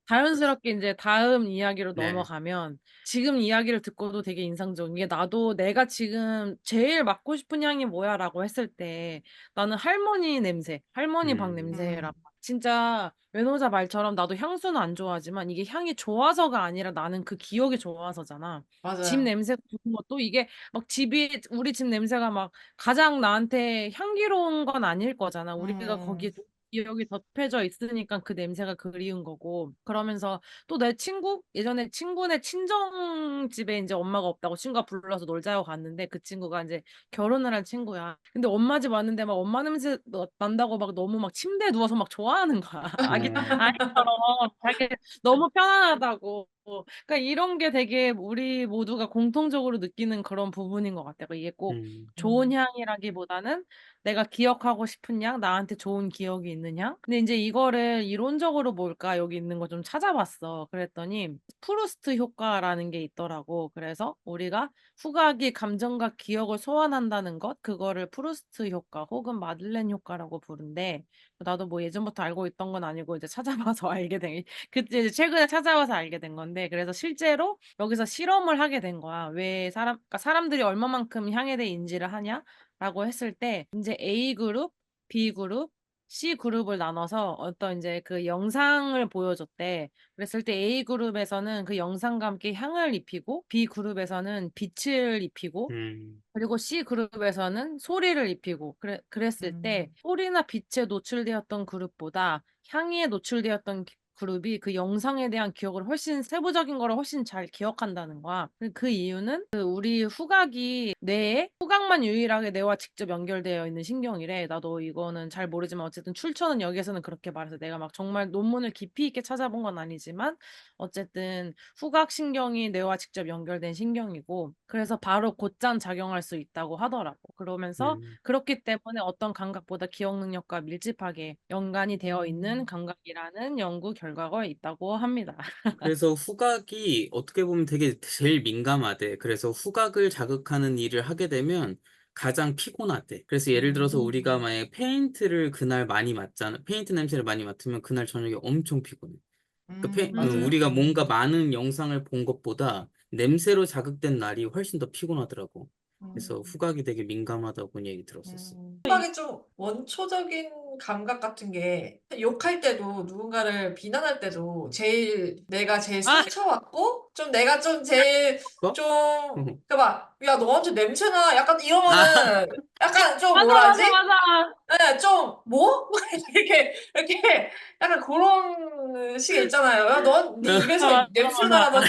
자연스럽게 이제 다음 이야기로 네. 넘어가면 지금 이야기를 듣고도 되게 인상적인 게 나도 내가 지금 제일 맡고 싶은 향이 뭐야라고 했을 때 나는 할머니 냄새, 할머니 방 냄새라 음. 진짜 외노자 말처럼 나도 향수는 안 좋아하지만 이게 향이 좋아서가 아니라 나는 그 기억이 좋아서잖아. 집 맞아요. 냄새가 좋은 것도 이게 막 집이 우리 집 냄새가 막 가장 나한테 향기로운 건 아닐 거잖아. 우리가 거기에 음. 기억이 덮여져 있으니까 그 냄새가 그리운 거고. 그러면서 또 내 친구 예전에 친구네 친정 집에 이제 엄마가 없다고 친구가 불러서 놀자고 갔는데 그 친구가 이제 결혼을 한 친구야. 근데 엄마 집 왔는데 막 엄마 냄새 난다고 막 너무 막 침대에 누워서 막 좋아하는 거야. 아기 어. 아이처럼 자기 너무 편안하다고. 그러니까 이런 게 되게 우리 모두가 공통적으로 느끼는 그런 부분인 것 같아요. 그러니까 이게 꼭 음. 좋은 음. 향이라기보다는 내가 기억하고 싶은 향, 나한테 좋은 기억이 있는 향. 근데 이제 이거를 이론적으로 뭘까 여기 있는 거 좀 찾아봤어. 그랬더니 프루스트 효과라는 게 있더라고. 그래서 우리가 후각이 감정과 기억을 소환한다는 것, 그거를 프루스트 효과 혹은 마들렌 효과라고 부른대. 나도 뭐 예전부터 알고 있던 건 아니고 이제 찾아봐서 알게 된, 그때 이제 최근에 찾아봐서 알게 된 건데, 그래서 실제로 여기서 실험을 하게 된 거야. 왜 그러니까 사람들이 얼마만큼 향에 대해 인지를 하냐? 라고 했을 때 이제 A 그룹, B 그룹, C 그룹을 나눠서 어떤 이제 그 영상을 보여줬대. 그랬을 때 A 그룹에서는 그 영상과 함께 향을 입히고 B 그룹에서는 빛을 입히고 음. 그리고 C 그룹에서는 소리를 입히고 그랬을 때 음. 소리나 빛에 노출되었던 그룹보다 향에 노출되었던 그룹이 그 영상에 대한 기억을 훨씬 세부적인 거를 훨씬 잘 기억한다는 거야. 그 이유는 그 우리 후각이 뇌에 후각만 유일하게 뇌와 직접 연결되어 있는 신경이래. 나도 이거는 잘 모르지만 어쨌든 출처는 여기에서는 그렇게 말해서 내가 막 정말 논문을 깊이 있게 찾아본 건 아니지만 어쨌든 후각 신경이 뇌와 직접 연결된 신경이고 그래서 바로 곧장 작용할 수 있다고 하더라고. 그러면서 음. 그렇기 때문에 어떤 감각보다 기억 능력과 밀집하게 연관이 되어 있는 음. 감각이라는 연구 결과가 있다고 합니다. 그래서 후각이 어떻게 보면 되게 제일 민감하대. 그래서 후각을 자극하는 일을 하게 되면 가장 피곤하대. 그래서 예를 들어서 우리가 음. 만약에 페인트를 그날 많이 맡잖아. 페인트 냄새를 많이 맡으면 그날 저녁에 엄청 피곤해. 맞아요. 우리가 뭔가 많은 영상을 본 것보다 냄새로 자극된 날이 훨씬 더 피곤하더라고. 그래서 음. 후각이 되게 민감하다고 얘기 들었었어. 생각이 좀 원초적인 감각 같은 게 욕할 때도 누군가를 비난할 때도 내가 제일 아, 상처받고 좀 내가 좀 제일 어? 좀 그 막 야 너한테 냄새나 약간 아, 이러면은 약간 좀 맞아, 뭐라 맞아, 하지? 맞아. 예 좀 "뭐?" 이렇게 약간 고런 식의 있잖아요. "야 넌 네 입에서 맞아, 냄새 맞아. 나." 막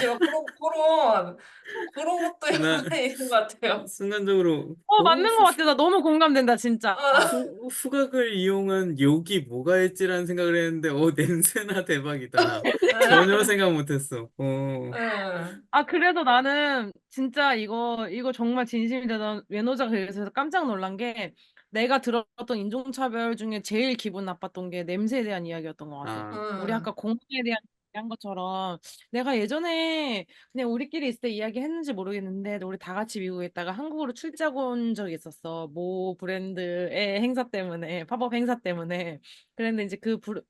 고런 것도 나 약간 있는 것 같아요. 순간적으로 맞는 것 같아. 나 너무 공감된다, 진짜. 어. 후각을 이용한 욕이 뭐가 있지라는 생각을 했는데 냄새나 대박이다. 전혀 예. 생각 못 했어. 예. 그래도 나는 진짜 이거 정말 진심이 되던 외노자가 그래서 깜짝 놀란 게 내가 들었던 인종차별 중에 제일 기분 나빴던 게 냄새에 대한 이야기였던 것 같아. 아. 우리 아까 공항에 대한 얘기한 것처럼 내가 예전에 그냥 우리끼리 있을 때 이야기했는지 모르겠는데 우리 다 같이 미국에 있다가 한국으로 출장 온 적이 있었어. 모 브랜드의 행사 때문에 팝업 행사 때문에 그랬는데 이제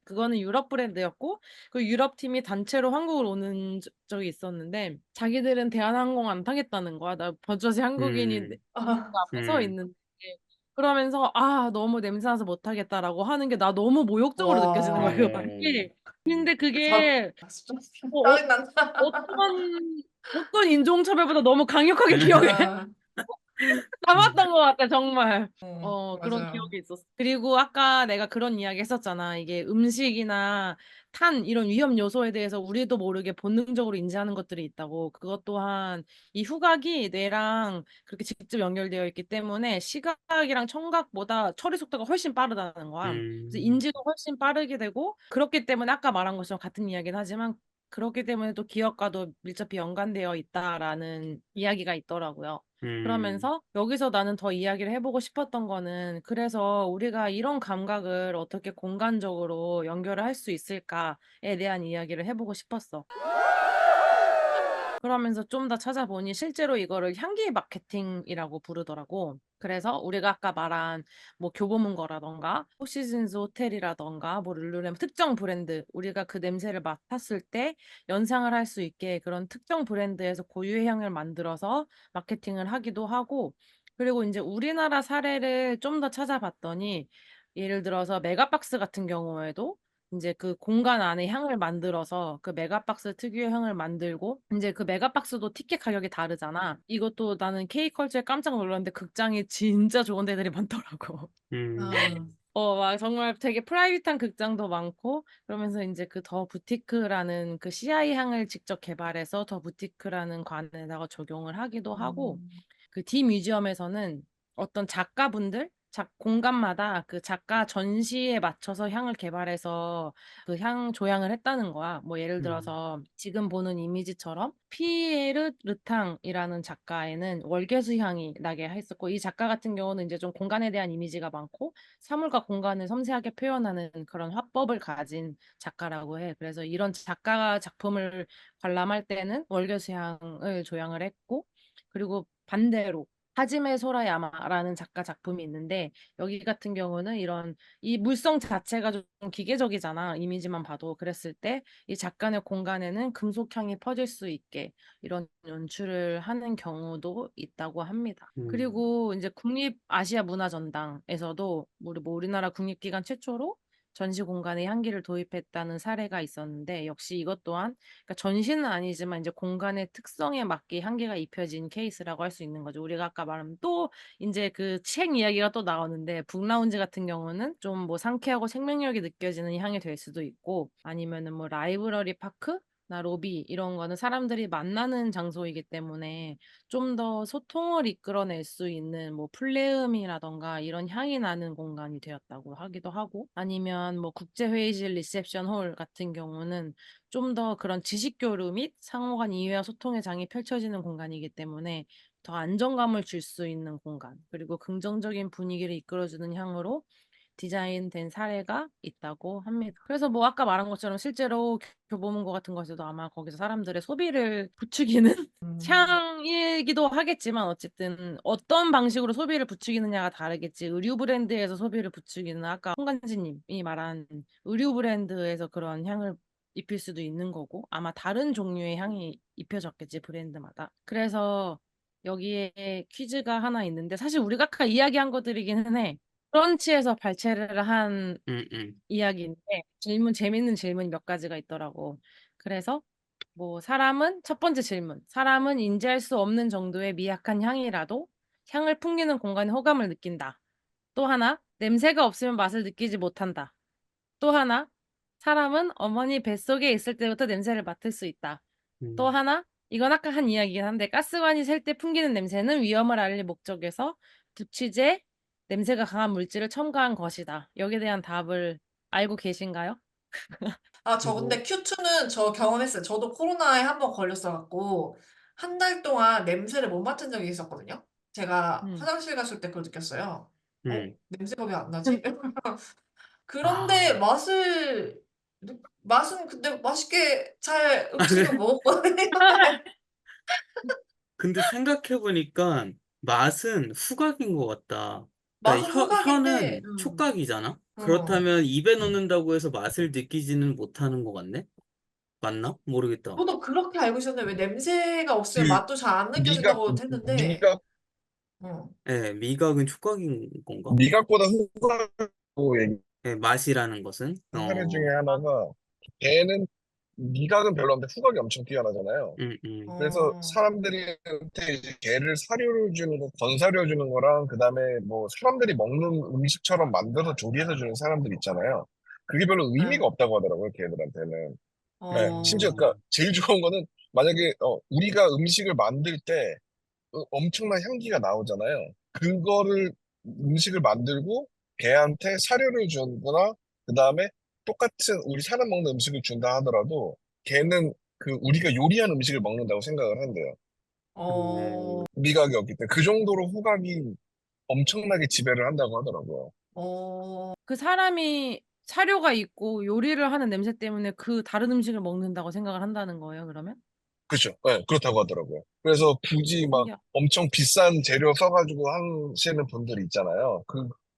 그거는 유럽 브랜드였고 그 유럽 팀이 단체로 한국으로 오는 적이 있었는데 자기들은 대한항공 안 타겠다는 거야. 나 버젓이 한국인이 내 음. 아. 앞에 서 음. 있는데 그러면서 너무 냄새나서 못 타겠다라고 하는 게 나 너무 모욕적으로 느껴지는 거야 그 와. 말이. 근데 저 그게 어, 어, 짜증난다. 어떤 인종차별보다 너무 강력하게 기억에 아. 남았던 것 같아, 정말. 그런 맞아요. 기억이 있었어. 그리고 아까 내가 그런 이야기 했었잖아. 이게 음식이나 탄, 이런 위험 요소에 대해서 우리도 모르게 본능적으로 인지하는 것들이 있다고. 그것 또한 이 후각이 뇌랑 그렇게 직접 연결되어 있기 때문에 시각이랑 청각보다 처리 속도가 훨씬 빠르다는 거야. 그래서 음. 인지도 훨씬 빠르게 되고, 그렇기 때문에 아까 말한 것처럼 같은 이야기는 하지만, 그렇기 때문에 또 기억과도 밀접히 연관되어 있다라는 이야기가 있더라고요. 음. 그러면서 여기서 나는 더 이야기를 해보고 싶었던 거는 그래서 우리가 이런 감각을 어떻게 공간적으로 연결을 할 수 있을까에 대한 이야기를 해보고 싶었어. 그러면서 좀 더 찾아보니 실제로 이거를 향기 마케팅이라고 부르더라고. 그래서 우리가 아까 말한 뭐 교보문고라던가 포시즌스 호텔이라던가 뭐 룰루렘 특정 브랜드 우리가 그 냄새를 맡았을 때 연상을 할 수 있게 그런 특정 브랜드에서 고유의 향을 만들어서 마케팅을 하기도 하고 그리고 이제 우리나라 사례를 좀 더 찾아봤더니 예를 들어서 메가박스 같은 경우에도 이제 그 공간 안에 향을 만들어서 그 메가박스 특유의 향을 만들고 이제 그 메가박스도 티켓 가격이 다르잖아. 이것도 나는 K컬처에 깜짝 놀랐는데 극장이 진짜 좋은 데들이 많더라고. 음, 아, 막 정말 되게 프라이빗한 극장도 많고 그러면서 이제 그 더 부티크라는 그 CI 향을 직접 개발해서 더 부티크라는 관에다가 적용을 하기도 하고 음, 그 D 뮤지엄에서는 어떤 작가분들 공간마다 그 작가 전시에 맞춰서 향을 개발해서 그 향 조향을 했다는 거야. 뭐 예를 음, 들어서 지금 보는 이미지처럼 피에르 르탕이라는 작가에는 월계수 향이 나게 했었고 이 작가 같은 경우는 이제 좀 공간에 대한 이미지가 많고 사물과 공간을 섬세하게 표현하는 그런 화법을 가진 작가라고 해. 그래서 이런 작가가 작품을 관람할 때는 월계수 향을 조향을 했고 그리고 반대로 하지메 소라야마라는 작가 작품이 있는데 여기 같은 경우는 이런 이 물성 자체가 좀 기계적이잖아. 이미지만 봐도 그랬을 때 이 작가의 공간에는 금속향이 퍼질 수 있게 이런 연출을 하는 경우도 있다고 합니다. 음, 그리고 이제 국립아시아문화전당에서도 뭐 우리나라 국립기관 최초로 전시 공간에 향기를 도입했다는 사례가 있었는데 역시 이것 또한 그러니까 전시는 아니지만 이제 공간의 특성에 맞게 향기가 입혀진 케이스라고 할 수 있는 거죠. 우리가 아까 말한 또 이제 그 책 이야기가 또 나오는데 북라운지 같은 경우는 좀 뭐 상쾌하고 생명력이 느껴지는 향이 될 수도 있고 아니면은 뭐 라이브러리 파크 나 로비 이런 거는 사람들이 만나는 장소이기 때문에 좀 더 소통을 이끌어낼 수 있는 뭐 플레음이라던가 이런 향이 나는 공간이 되었다고 하기도 하고 아니면 뭐 국제회의실 리셉션 홀 같은 경우는 좀 더 그런 지식 교류 및 상호간 이해와 소통의 장이 펼쳐지는 공간이기 때문에 더 안정감을 줄 수 있는 공간, 그리고 긍정적인 분위기를 이끌어주는 향으로 디자인된 사례가 있다고 합니다. 그래서 뭐 아까 말한 것처럼 실제로 교보문고 같은 것에도 아마 거기서 사람들의 소비를 부추기는 음. 향이기도 하겠지만 어쨌든 어떤 방식으로 소비를 부추기느냐가 다르겠지. 의류 브랜드에서 소비를 부추기는 아까 홍간지님이 말한 의류 브랜드에서 그런 향을 입힐 수도 있는 거고 아마 다른 종류의 향이 입혀졌겠지 브랜드마다. 그래서 여기에 퀴즈가 하나 있는데 사실 우리가 아까 이야기한 것들이기는 해. 브런치에서 발췌를 한 음, 음. 이야기인데 재밌는 질문이 몇 가지가 있더라고. 그래서 뭐 첫 번째 질문. 사람은 인지할 수 없는 정도의 미약한 향이라도 향을 풍기는 공간에 호감을 느낀다. 또 하나, 냄새가 없으면 맛을 느끼지 못한다. 또 하나, 사람은 어머니 뱃속에 있을 때부터 냄새를 맡을 수 있다. 또 음. 하나, 이건 아까 한 이야기긴 한데 가스관이 셀 때 풍기는 냄새는 위험을 알릴 목적에서 부취제, 냄새가 강한 물질을 첨가한 것이다. 여기에 대한 답을 알고 계신가요? 아, 저 뭐, 근데 Q2는 저 경험했어요. 저도 코로나에 한 번 걸렸어갖고, 한 달 동안 냄새를 못 맡은 적이 있었거든요. 제가 음. 화장실 갔을 때 그걸 느꼈어요. 음. 냄새가 왜 안 나지? 그런데 아, 맛은 근데 맛있게 잘 음식은 먹었거든요. 근데 생각해보니까 맛은 후각인 것 같다. 그러니까 맛은 후각인데, 혀는 촉각이잖아? 음. 그렇다면 입에 넣는다고 해서 맛을 느끼지는 못하는 것 같네? 맞나? 모르겠다. 저도 그렇게 알고 있었는데 왜 냄새가 없으면 그 맛도 잘 안 미각 느껴진다고 했는데, 미각 어. 예, 미각은 촉각인 건가? 미각보다 후각하고 맛이라는 것은? 얘기한 사례 중에 하나가 개는 미각은 별로 없는데 후각이 엄청 뛰어나잖아요. 음, 음, 그래서 어. 사람들한테 이제 개를 사료를 주는 거, 건사료 주는 거랑 그다음에 뭐 사람들이 먹는 음식처럼 만들어서 조리해서 주는 사람들 있잖아요. 그게 별로 의미가 네. 없다고 하더라고요, 개들한테는. 네, 심지어 어. 그러니까 제일 좋은 거는 만약에 우리가 음식을 만들 때 엄청난 향기가 나오잖아요. 그거를 음식을 만들고 개한테 사료를 주거나 그 다음에 똑같은 우리 사람 먹는 음식을 준다 하더라도 개는 그 우리가 요리한 음식을 먹는다고 생각을 한대요. 어. 미각이 없기 때문에 그 정도로 후각이 엄청나게 지배를 한다고 하더라고요. 어. 그 사람이 사료가 있고 요리를 하는 냄새 때문에 그 다른 음식을 먹는다고 생각을 한다는 거예요, 그러면? 그렇죠. 네, 그렇다고 하더라고요. 그래서 굳이 막 신기하- 엄청 비싼 재료 써가지고 하시는 분들이 있잖아요.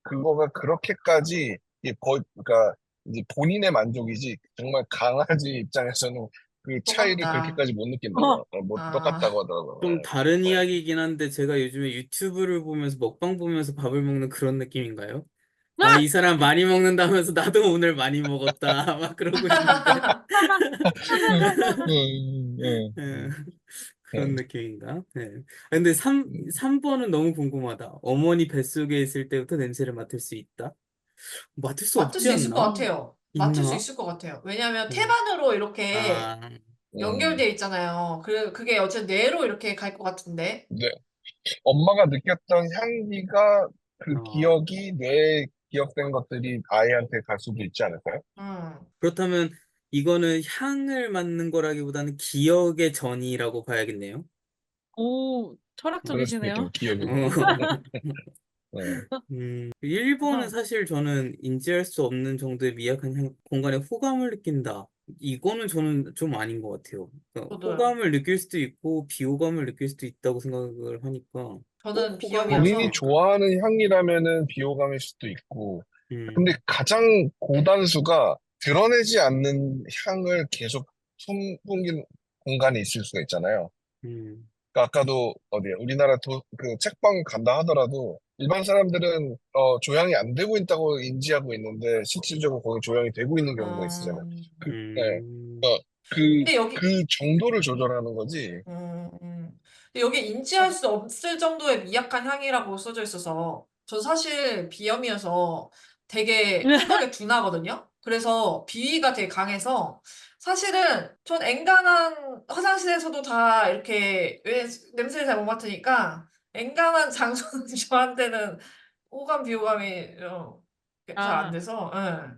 그거가 그렇게까지 이게 거의, 그러니까 이제 본인의 만족이지 정말 강아지 입장에서는 그 차이를 똑같다. 그렇게까지 못 어, 느낀다고, 뭐 아, 똑같다고 하더라고요. 좀 네. 다른 네. 이야기이긴 한데 제가 요즘에 유튜브를 보면서 먹방 보면서 밥을 먹는 그런 느낌인가요? 아, 이 사람 많이 먹는다면서 나도 오늘 많이 먹었다. 막 그러고 있는데. 예, 그런 네. 느낌인가? 네. 근데 음, 3번은 너무 궁금하다. 어머니 뱃속에 있을 때부터 냄새를 맡을 수 있다? 맡을 수 맡을 없지 수 있을 것 않나? 같아요. 맡을 수 있나? 있을 것 같아요. 왜냐하면 음. 태반으로 이렇게 아, 음, 연결돼 있잖아요. 그게 어쨌든 뇌로 이렇게 갈 것 같은데. 네. 엄마가 느꼈던 향기가 그 어. 기억이 뇌에 기억된 것들이 아이한테 갈 수도 있지 않을까요? 음, 그렇다면 이거는 향을 맡는 거라기보다는 기억의 전이라고 봐야겠네요. 오, 그럴 수도 있겠네. 철학적이시네요. 기억이 전. 어. 네. 1번은 그래서 사실 저는 인지할 수 없는 정도의 미약한 공간에 호감을 느낀다. 이거는 저는 좀 아닌 것 같아요. 그러니까 저도요. 호감을 느낄 수도 있고 비호감을 느낄 수도 있다고 생각을 하니까 꼭 저는 호감일 수 본인이 비염이어서. 있을까? 좋아하는 향이라면은 비호감일 수도 있고, 근데 음, 가장 고단수가 드러내지 않는 향을 계속 숨기는 공간에 있을 수가 있잖아요. 음, 그러니까 아까도 어디야 우리나라 그 책방 간다 하더라도 일반 사람들은 조향이 안 되고 있다고 인지하고 있는데 실질적으로 거기 조향이 되고 있는 경우가 있으잖아요. 음, 네. 음, 그러니까 그, 근데 여기 그 정도를 조절하는 거지. 근데 여기 인지할 수 없을 정도의 미약한 향이라고 써져 있어서 전 사실 비염이어서 되게 후각에 둔하거든요. 그래서 비위가 되게 강해서 사실은 전 엔간한 화장실에서도 다 이렇게 왜 냄새를 잘 못 맡으니까 엔간한 장소는 저한테는 호감 비호감이 잘 안 아, 돼서 예.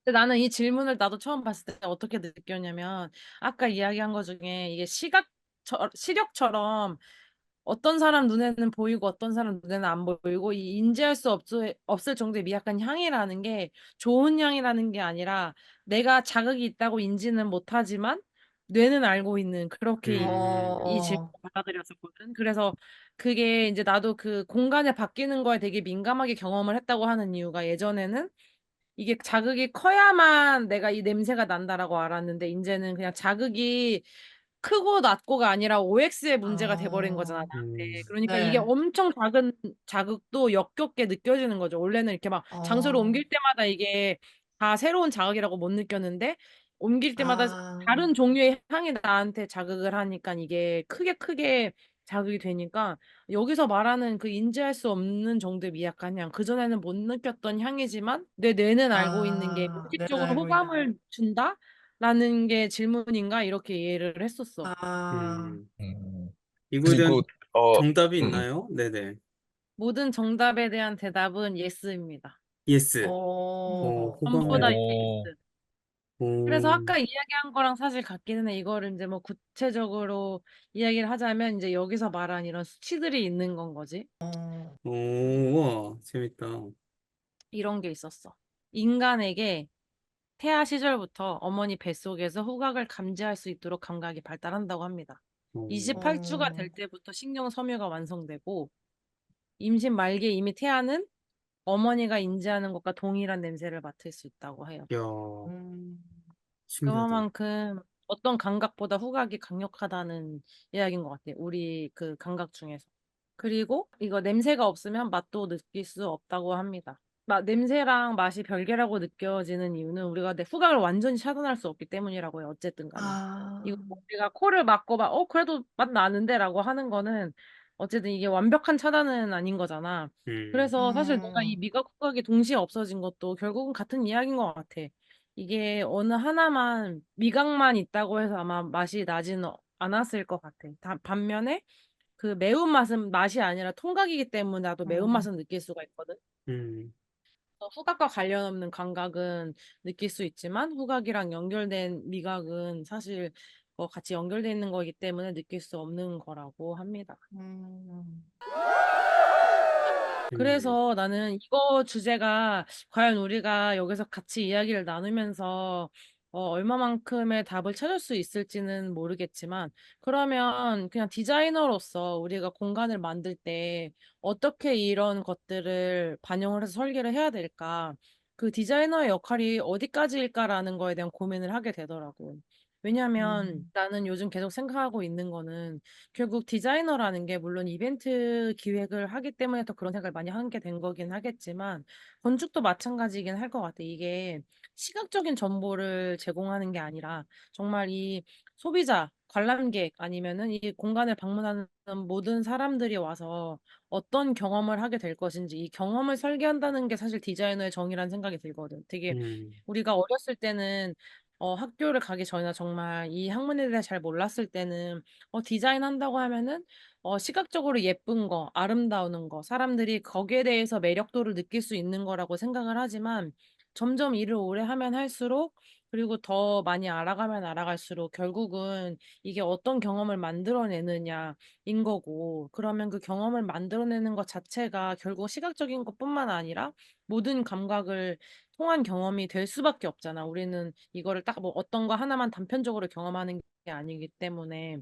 근데 나는 이 질문을 나도 처음 봤을 때 어떻게 느꼈냐면 아까 이야기한 것 중에 이게 시력처럼 어떤 사람 눈에는 보이고 어떤 사람 눈에는 안 보이고 이 인지할 수 없을 정도의 미약한 향이라는 게 좋은 향이라는 게 아니라 내가 자극이 있다고 인지는 못하지만 뇌는 알고 있는 그렇게 이 질문을 어, 받아들였었거든. 그래서 그게 이제 나도 그 공간에 바뀌는 거에 되게 민감하게 경험을 했다고 하는 이유가 예전에는 이게 자극이 커야만 내가 이 냄새가 난다라고 알았는데 이제는 그냥 자극이 크고 낮고가 아니라 OX의 문제가 돼버린 거잖아, 음, 나한테. 그러니까 이게 네. 엄청 작은 자극도 역겹게 느껴지는 거죠. 원래는 이렇게 막 장소를 어, 옮길 때마다 이게 다 새로운 자극이라고 못 느꼈는데 옮길 때마다 아, 다른 종류의 향이 나한테 자극을 하니까 이게 크게 크게 자극이 되니까 여기서 말하는 그 인지할 수 없는 정도의 미약한 향, 그전에는 못 느꼈던 향이지만 내 뇌는 알고 있는 게 내는 무의식적으로 알고 있는. 호감을 준다? 라는 게 질문인가? 이렇게 이해를 했었어. 아, 음. 음, 이거에 대한 그리고, 어, 정답이 음, 있나요? 네네. 모든 정답에 대한 대답은 예스입니다. 예스. 어, 전부 다 오, 예스. 그래서 오, 아까 이야기한 거랑 사실 같기는 해. 이거를 이제 뭐 구체적으로 이야기를 하자면 이제 여기서 말한 이런 수치들이 있는 건 거지. 오, 와, 재밌다. 이런 게 있었어. 인간에게 태아 시절부터 어머니 뱃속에서 후각을 감지할 수 있도록 감각이 발달한다고 합니다. 오, 28주가 될 어, 때부터 신경 섬유가 완성되고 임신 말기에 이미 태아는 어머니가 인지하는 것과 동일한 냄새를 맡을 수 있다고 해요. 야, 음, 신기하다. 그만큼 어떤 감각보다 후각이 강력하다는 이야기인 것 같아요. 우리 그 감각 중에서. 그리고 이거 냄새가 없으면 맛도 느낄 수 없다고 합니다. 냄새랑 맛이 별개라고 느껴지는 이유는 우리가 내 후각을 완전히 차단할 수 없기 때문이라고 해요. 어쨌든 간에. 아, 이거 우리가 코를 막고 그래도 맛 나는데라고 하는 거는 어쨌든 이게 완벽한 차단은 아닌 거잖아. 음, 그래서 사실 내가 이 음, 미각 후각이 동시에 없어진 것도 결국은 같은 이야기인 것 같아. 이게 어느 하나만 미각만 있다고 해서 아마 맛이 나지는 않았을 것 같아. 반면에 그 매운맛은 맛이 아니라 통각이기 때문에 나도 음, 매운맛은 느낄 수가 있거든. 음, 그래서 후각과 관련 없는 감각은 느낄 수 있지만 후각이랑 연결된 미각은 사실 같이 연결돼 있는 거기 때문에 느낄 수 없는 거라고 합니다. 음, 재밌네. 그래서 나는 이거 주제가 과연 우리가 여기서 같이 이야기를 나누면서 얼마만큼의 답을 찾을 수 있을지는 모르겠지만, 그러면 그냥 디자이너로서 우리가 공간을 만들 때 어떻게 이런 것들을 반영을 해서 설계를 해야 될까? 그 디자이너의 역할이 어디까지일까라는 거에 대한 고민을 하게 되더라고. 왜냐하면 나는 요즘 계속 생각하고 있는 거는 결국 디자이너라는 게 물론 이벤트 기획을 하기 때문에 더 그런 생각을 많이 하게 된 거긴 하겠지만 건축도 마찬가지긴 할 것 같아. 이게 시각적인 정보를 제공하는 게 아니라 정말 이 소비자, 관람객 아니면은 이 공간을 방문하는 모든 사람들이 와서 어떤 경험을 하게 될 것인지 이 경험을 설계한다는 게 사실 디자이너의 정의라는 생각이 들거든. 되게 음, 우리가 어렸을 때는 학교를 가기 전이나 정말 이 학문에 대해 잘 몰랐을 때는 디자인 한다고 하면은 시각적으로 예쁜 거, 아름다운 거, 사람들이 거기에 대해서 매력도를 느낄 수 있는 거라고 생각을 하지만 점점 일을 오래 하면 할수록 그리고 더 많이 알아가면 알아갈수록 결국은 이게 어떤 경험을 만들어내느냐인 거고 그러면 그 경험을 만들어내는 것 자체가 결국 시각적인 것뿐만 아니라 모든 감각을 통한 경험이 될 수밖에 없잖아. 우리는 이거를 딱 뭐 어떤 거 하나만 단편적으로 경험하는 게 아니기 때문에.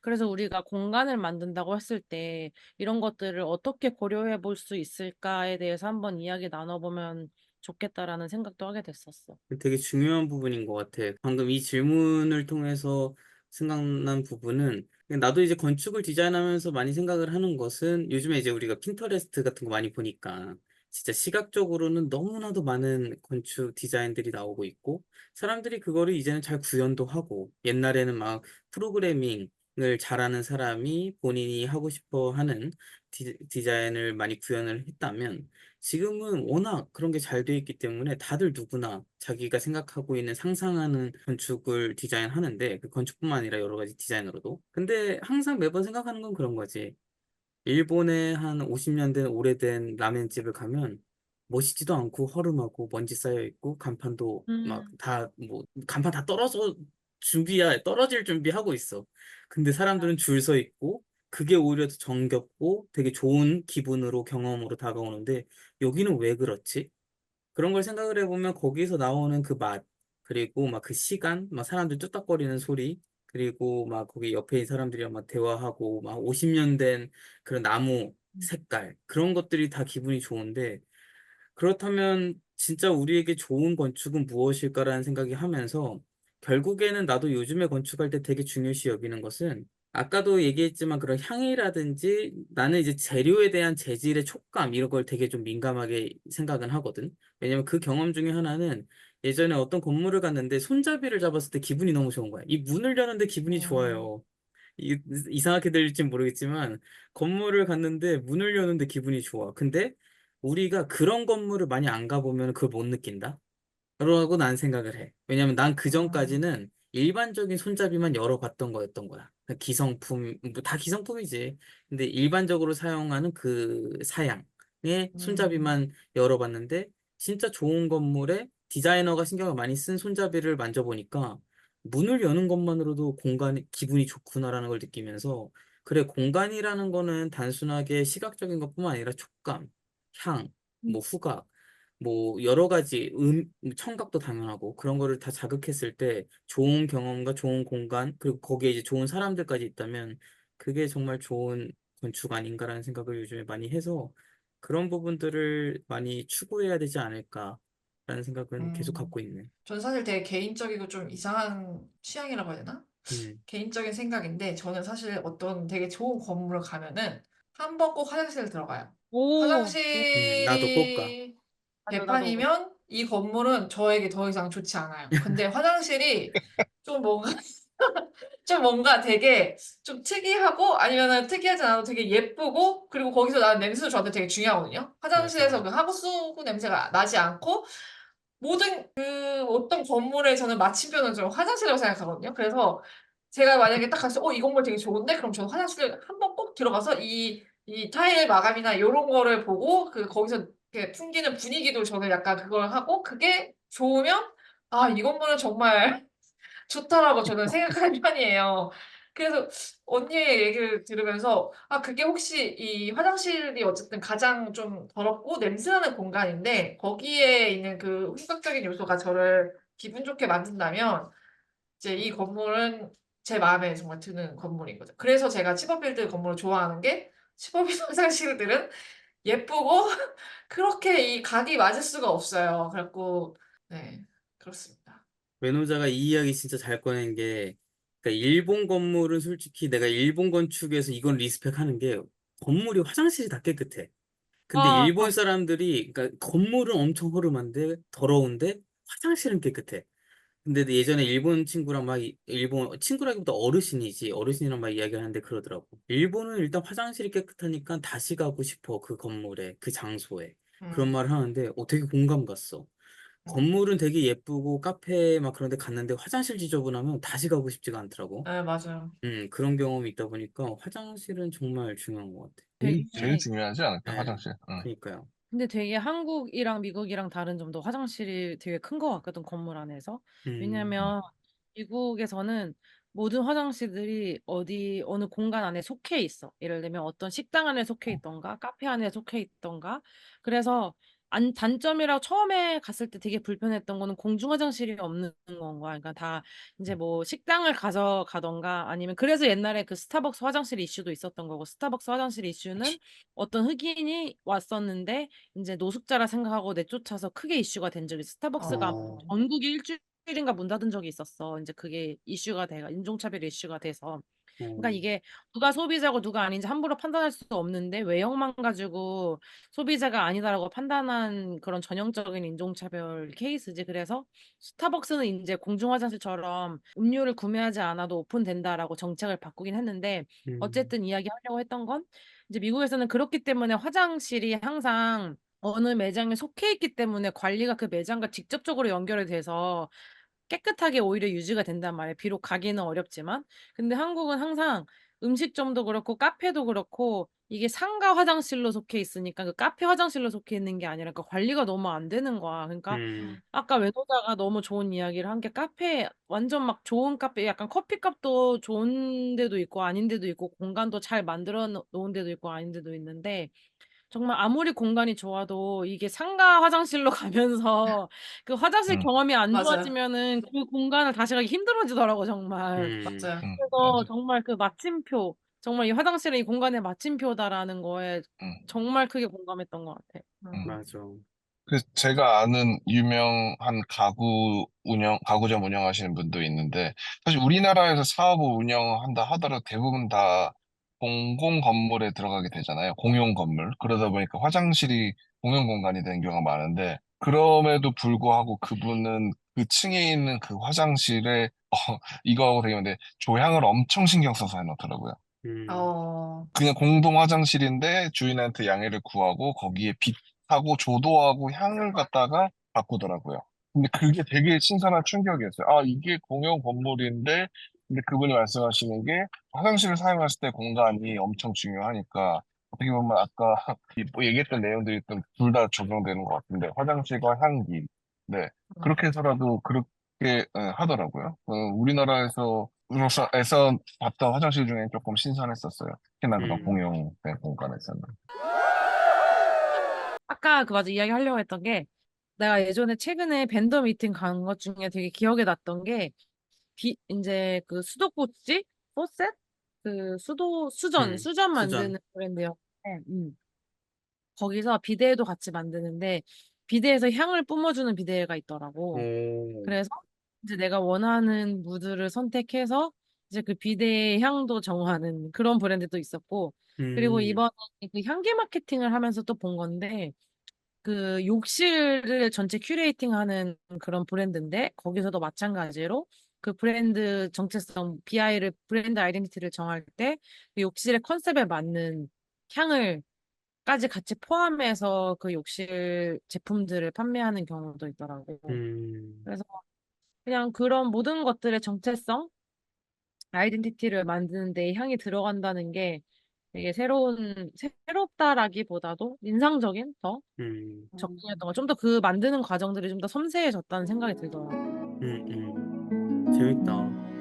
그래서 우리가 공간을 만든다고 했을 때 이런 것들을 어떻게 고려해 볼 수 있을까에 대해서 한번 이야기 나눠보면 좋겠다라는 생각도 하게 됐었어. 되게 중요한 부분인 것 같아. 방금 이 질문을 통해서 생각난 부분은 그냥 나도 이제 건축을 디자인하면서 많이 생각을 하는 것은 요즘에 이제 우리가 핀터레스트 같은 거 많이 보니까 진짜 시각적으로는 너무나도 많은 건축 디자인들이 나오고 있고 사람들이 그거를 이제는 잘 구현도 하고 옛날에는 막 프로그래밍을 잘하는 사람이 본인이 하고 싶어 하는 디자인을 많이 구현을 했다면 지금은 워낙 그런 게 잘 돼 있기 때문에 다들 누구나 자기가 생각하고 있는 상상하는 건축을 디자인하는데 그 건축뿐만 아니라 여러 가지 디자인으로도. 근데 항상 매번 생각하는 건 그런 거지. 일본의 한 50년 된 오래된 라멘집을 가면 멋있지도 않고 허름하고 먼지 쌓여 있고 간판도 막 음, 다 뭐 간판 다 떨어질 준비하고 있어. 근데 사람들은 줄 서 있고 그게 오히려 더 정겹고 되게 좋은 기분으로 경험으로 다가오는데 여기는 왜 그렇지? 그런 걸 생각을 해보면 거기서 나오는 그 맛, 그리고 막 그 시간, 막 사람들 뚝딱거리는 소리, 그리고 막 거기 옆에 있는 사람들이랑 막 대화하고 막 50년 된 그런 나무 색깔, 그런 것들이 다 기분이 좋은데 그렇다면 진짜 우리에게 좋은 건축은 무엇일까라는 생각이 하면서 결국에는 나도 요즘에 건축할 때 되게 중요시 여기는 것은 아까도 얘기했지만 그런 향이라든지 나는 이제 재료에 대한 재질의 촉감 이런 걸 되게 좀 민감하게 생각은 하거든. 왜냐면 그 경험 중에 하나는 예전에 어떤 건물을 갔는데 손잡이를 잡았을 때 기분이 너무 좋은 거야. 이 문을 여는데 기분이 음, 좋아요. 이, 이상하게 들릴진 모르겠지만 건물을 갔는데 문을 여는데 기분이 좋아. 근데 우리가 그런 건물을 많이 안 가보면 그걸 못 느낀다? 라고 난 생각을 해. 왜냐면 난 음, 그전까지는 일반적인 손잡이만 열어봤던 거였던 거야. 그러니까 기성품, 뭐 다 기성품이지. 근데 일반적으로 사용하는 그 사양의 음, 손잡이만 열어봤는데 진짜 좋은 건물에 디자이너가 신경을 많이 쓴 손잡이를 만져보니까 문을 여는 것만으로도 공간이 기분이 좋구나라는 걸 느끼면서 그래, 공간이라는 거는 단순하게 시각적인 것뿐만 아니라 촉감, 향, 뭐 후각 뭐 여러 가지 청각도 당연하고 그런 거를 다 자극했을 때 좋은 경험과 좋은 공간 그리고 거기에 이제 좋은 사람들까지 있다면 그게 정말 좋은 건축 아닌가라는 생각을 요즘에 많이 해서 그런 부분들을 많이 추구해야 되지 않을까라는 생각은 계속 음. 갖고 있네. 전 사실 되게 개인적이고 좀 이상한 취향이라고 해야 되나? 음, 개인적인 생각인데 저는 사실 어떤 되게 좋은 건물을 가면은 한 번 꼭 화장실을 들어가요. 오, 나도 꼭 가. 화장실이 나도. 개판이면 이 건물은 저에게 더 이상 좋지 않아요. 근데 화장실이 좀 뭔가 좀 뭔가 되게 좀 특이하고 아니면은 특이하지 않아도 되게 예쁘고 그리고 거기서 나는 냄새도 저한테 되게 중요하거든요. 화장실에서 맞아. 그 하부수구 냄새가 나지 않고 모든 그 어떤 건물에 저는 마침표는 좀 화장실이라고 생각하거든요. 그래서 제가 만약에 딱 가서 이 건물 되게 좋은데 그럼 저는 화장실에 한 번 꼭 들어가서 이 타일 마감이나 요런 거를 보고 그 거기서 이렇게 풍기는 분위기도 저는 약간 그걸 하고 그게 좋으면 아, 이 건물은 정말 좋다라고 저는 생각하는 편이에요. 그래서 언니의 얘기를 들으면서 아 그게 혹시 이 화장실이 어쨌든 가장 좀 더럽고 냄새나는 공간인데 거기에 있는 그 hun각적인 요소가 저를 기분 좋게 만든다면 이제 이 건물은 제 마음에 정말 드는 건물인 거죠. 그래서 제가 치버필드 건물을 좋아하는 게 치버필드 화장실들은 예쁘고 그렇게 이 각이 맞을 수가 없어요. 그래갖고 네 그렇습니다. 매노자가 이 이야기 진짜 잘 꺼낸 게, 그러니까 일본 건물은 솔직히 내가 일본 건축에서 이건 리스펙하는 게 건물이 화장실이 다 깨끗해. 근데 아, 일본 사람들이, 그러니까 건물은 엄청 허름한데 더러운데 화장실은 깨끗해. 근데 예전에 일본 친구랑 막 일본 친구라기보다 어르신이지, 어르신이랑 막 이야기하는데 그러더라고. 일본은 일단 화장실이 깨끗하니까 다시 가고 싶어, 그 건물에, 그 장소에. 그런 음, 말을 하는데 되게 공감 갔어. 음. 건물은 되게 예쁘고 카페 막 그런 데 갔는데 화장실 지저분하면 다시 가고 싶지가 않더라고. 네 맞아요. 그런 경험이 있다 보니까 화장실은 정말 중요한 것 같아. 제일 되게 중요하지 않을까, 네, 화장실. 응. 그러니까요. 근데 되게 한국이랑 미국이랑 다른 점도 화장실이 되게 큰 것 같거든, 건물 안에서. 음, 왜냐면 미국에서는 모든 화장실들이 어느 공간 안에 속해 있어. 예를 들면 어떤 식당 안에 속해 있던가, 카페 안에 속해 있던가. 그래서 단점이라고 처음에 갔을 때 되게 불편했던 거는 공중 화장실이 없는 건 거야. 그러니까 다 이제 뭐 식당을 가져가던가 아니면 그래서 옛날에 그 스타벅스 화장실 이슈도 있었던 거고, 스타벅스 화장실 이슈는 어떤 흑인이 왔었는데 이제 노숙자라 생각하고 내쫓아서 크게 이슈가 된 적이 있어. 스타벅스가 어, 전국에 일주일인가 문 닫은 적이 있었어. 이제 그게 이슈가 돼가 인종차별 이슈가 돼서. 그러니까 어, 이게 누가 소비자고 누가 아닌지 함부로 판단할 수도 없는데 외형만 가지고 소비자가 아니다라고 판단한 그런 전형적인 인종차별 케이스지. 그래서 스타벅스는 이제 공중 화장실처럼 음료를 구매하지 않아도 오픈된다라고 정책을 바꾸긴 했는데 음, 어쨌든 이야기하려고 했던 건 이제 미국에서는 그렇기 때문에 화장실이 항상 어느 매장에 속해 있기 때문에 관리가 그 매장과 직접적으로 연결이 돼서 깨끗하게 오히려 유지가 된단 말이에요. 비록 가기는 어렵지만. 근데 한국은 항상 음식점도 그렇고 카페도 그렇고 이게 상가 화장실로 속해 있으니까 그 카페 화장실로 속해 있는 게 아니라 그 관리가 너무 안 되는 거야. 그러니까 음, 아까 외노자가 너무 좋은 이야기를 한 게 카페 완전 막 좋은 카페 약간 커피값도 좋은 데도 있고 아닌 데도 있고 공간도 잘 만들어 놓은 데도 있고 아닌 데도 있는데 정말 아무리 공간이 좋아도 이게 상가 화장실로 가면서 그 화장실 응, 경험이 안 맞아요. 좋아지면은 그 공간을 다시 가기 힘들어지더라고 정말. 맞아요. 응, 그래서 맞아. 정말 그 마침표, 정말 이 화장실은 이 공간의 마침표다라는 거에 응, 정말 크게 공감했던 것 같아. 응. 맞아. 그래서 제가 아는 유명한 가구점 운영하시는 분도 있는데, 사실 우리나라에서 사업을 운영한다 하더라도 대부분 다 공공 건물에 들어가게 되잖아요. 공용 건물. 그러다 보니까 화장실이 공용 공간이 되는 경우가 많은데, 그럼에도 불구하고 그분은 그 층에 있는 그 화장실에, 이거하고 되게 근데 조향을 엄청 신경 써서 해놓더라고요. 음, 어, 그냥 공동 화장실인데 주인한테 양해를 구하고 거기에 빛하고 조도하고 향을 갖다가 바꾸더라고요. 근데 그게 되게 신선한 충격이었어요. 아, 이게 공용 건물인데, 근데 그분이 말씀하시는 게 화장실을 사용했을 때 공간이 엄청 중요하니까 어떻게 보면 아까 뭐 얘기했던 내용들이 둘 다 적용되는 것 같은데 화장실과 향기. 네. 음, 그렇게 해서라도 그렇게 하더라고요. 우리나라에서 봤던 화장실 중에 조금 신선했었어요. 특히나 그런 음, 공용된 공간에서는. 아까 그 맞아 이야기 하려고 했던 게 내가 예전에 최근에 밴더 미팅 간 것 중에 되게 기억에 났던 게 이제 그 수도꼭지 포셋 그 수전 수전. 만드는 브랜드였는데 거기서 비데도 같이 만드는데 비데에서 향을 뿜어주는 비데가 있더라고. 오, 그래서 이제 내가 원하는 무드를 선택해서 이제 그 비데의 향도 정하는 그런 브랜드도 있었고 그리고 음, 이번에 그 향기 마케팅을 하면서 또 본 건데 그 욕실을 전체 큐레이팅하는 그런 브랜드인데 거기서도 마찬가지로 그 브랜드 정체성 BI를 브랜드 아이덴티티를 정할 때 그 욕실의 컨셉에 맞는 향을 까지 같이 포함해서 그 욕실 제품들을 판매하는 경우도 있더라고. 음, 그래서 그냥 그런 모든 것들의 정체성, 아이덴티티를 만드는 데 향이 들어간다는 게 되게 새롭다라기보다도 인상적인 더 접근했던 거. 좀 더 그 만드는 과정들이 좀 더 섬세해졌다는 생각이 들더라고. 재밌다.